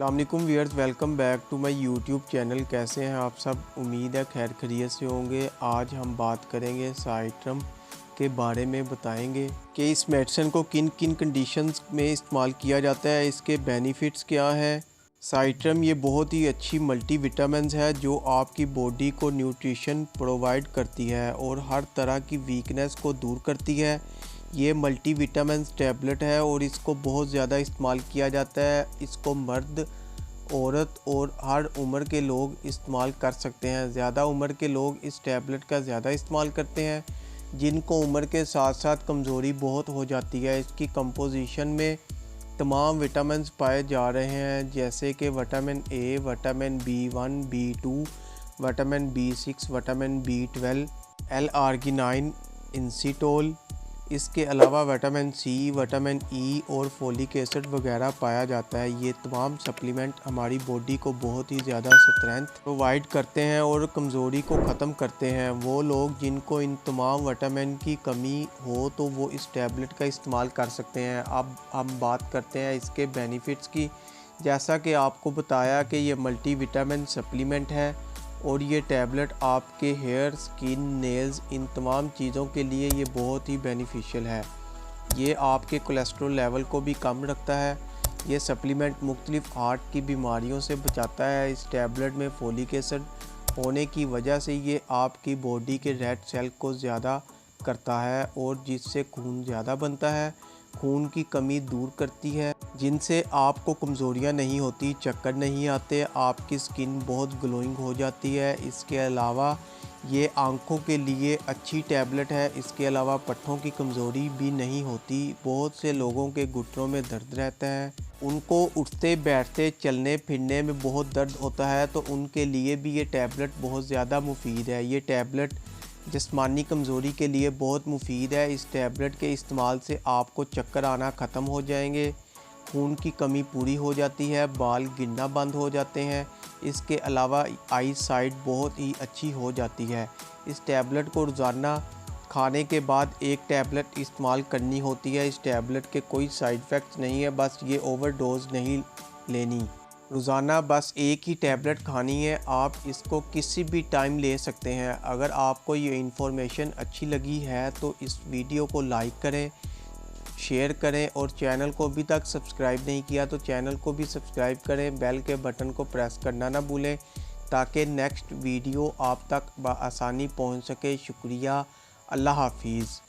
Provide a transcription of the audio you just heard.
अस्सलामुअलैकुम viewers, welcome back to my YouTube channel. कैसे हैं आप सब? उम्मीद है खैर खैरियत से होंगे। आज हम बात करेंगे साइट्रम के बारे में, बताएंगे कि इस मेडिसिन को किन किन कंडीशंस में इस्तेमाल किया जाता है, इसके बेनिफिट्स क्या हैं। साइट्रम ये बहुत ही अच्छी मल्टी विटामिन्स है जो आपकी बॉडी को न्यूट्रिशन प्रोवाइड करती है और हर तरह की वीकनेस को दूर करती है। ये मल्टी विटामिन्स टैबलेट है और इसको बहुत ज़्यादा इस्तेमाल किया जाता है। इसको मर्द, औरत और हर उम्र के लोग इस्तेमाल कर सकते हैं। ज़्यादा उम्र के लोग इस टैबलेट का ज़्यादा इस्तेमाल करते हैं। जिनको उम्र के साथ साथ कमज़ोरी बहुत हो जाती है, इसकी कंपोजिशन में तमाम विटामिन्स पाए जा रहे हैं, जैसे कि vitamin A, vitamin B1, B2, vitamin B6, vitamin B12, L-आर्गिनाइन, इनसीटोल। इसके अलावा विटामिन सी, विटामिन ई और फोलिक एसिड वगैरह पाया जाता है। ये तमाम सप्लीमेंट हमारी बॉडी को बहुत ही ज़्यादा स्ट्रेंथ प्रोवाइड करते हैं और कमज़ोरी को ख़त्म करते हैं। वो लोग जिनको इन तमाम विटामिन की कमी हो तो वो इस टैबलेट का इस्तेमाल कर सकते हैं। अब हम बात करते हैं इसके बेनिफिट्स की। जैसा कि आपको बताया कि ये मल्टी विटामिन सप्लीमेंट है और ये टैबलेट आपके हेयर, स्किन, नेल्स, इन तमाम चीज़ों के लिए ये बहुत ही बेनिफिशियल है। ये आपके कोलेस्ट्रॉल लेवल को भी कम रखता है। ये सप्लीमेंट मुख्तलिफ हार्ट की बीमारियों से बचाता है। इस टैबलेट में फोलिक एसिड होने की वजह से ये आपकी बॉडी के रेड सेल को ज़्यादा करता है और जिससे खून ज़्यादा बनता है, खून की कमी दूर करती है, जिनसे आपको कमज़ोरियाँ नहीं होती, चक्कर नहीं आते, आपकी स्किन बहुत ग्लोइंग हो जाती है। इसके अलावा ये आंखों के लिए अच्छी टैबलेट है। इसके अलावा पट्ठों की कमज़ोरी भी नहीं होती। बहुत से लोगों के घुटनों में दर्द रहता है, उनको उठते बैठते चलने फिरने में बहुत दर्द होता है, तो उनके लिए भी ये टैबलेट बहुत ज़्यादा मुफीद है। ये टैबलेट जिस्मानी कमज़ोरी के लिए बहुत मुफीद है। इस टैबलेट के इस्तेमाल से आपको चक्कर आना ख़त्म हो जाएंगे, खून की कमी पूरी हो जाती है, बाल गिरना बंद हो जाते हैं। इसके अलावा आई साइट बहुत ही अच्छी हो जाती है। इस टैबलेट को रोज़ाना खाने के बाद एक टैबलेट इस्तेमाल करनी होती है। इस टैबलेट के कोई साइड इफ़ेक्ट्स नहीं है, बस ये ओवरडोज नहीं लेनी। रोज़ाना बस एक ही टैबलेट खानी है। आप इसको किसी भी टाइम ले सकते हैं। अगर आपको ये इन्फॉर्मेशन अच्छी लगी है तो इस वीडियो को लाइक करें, शेयर करें और चैनल को अभी तक सब्सक्राइब नहीं किया तो चैनल को भी सब्सक्राइब करें। बेल के बटन को प्रेस करना ना भूलें ताकि नेक्स्ट वीडियो आप तक बआसानी पहुंच सके। शुक्रिया। अल्लाह हाफिज़।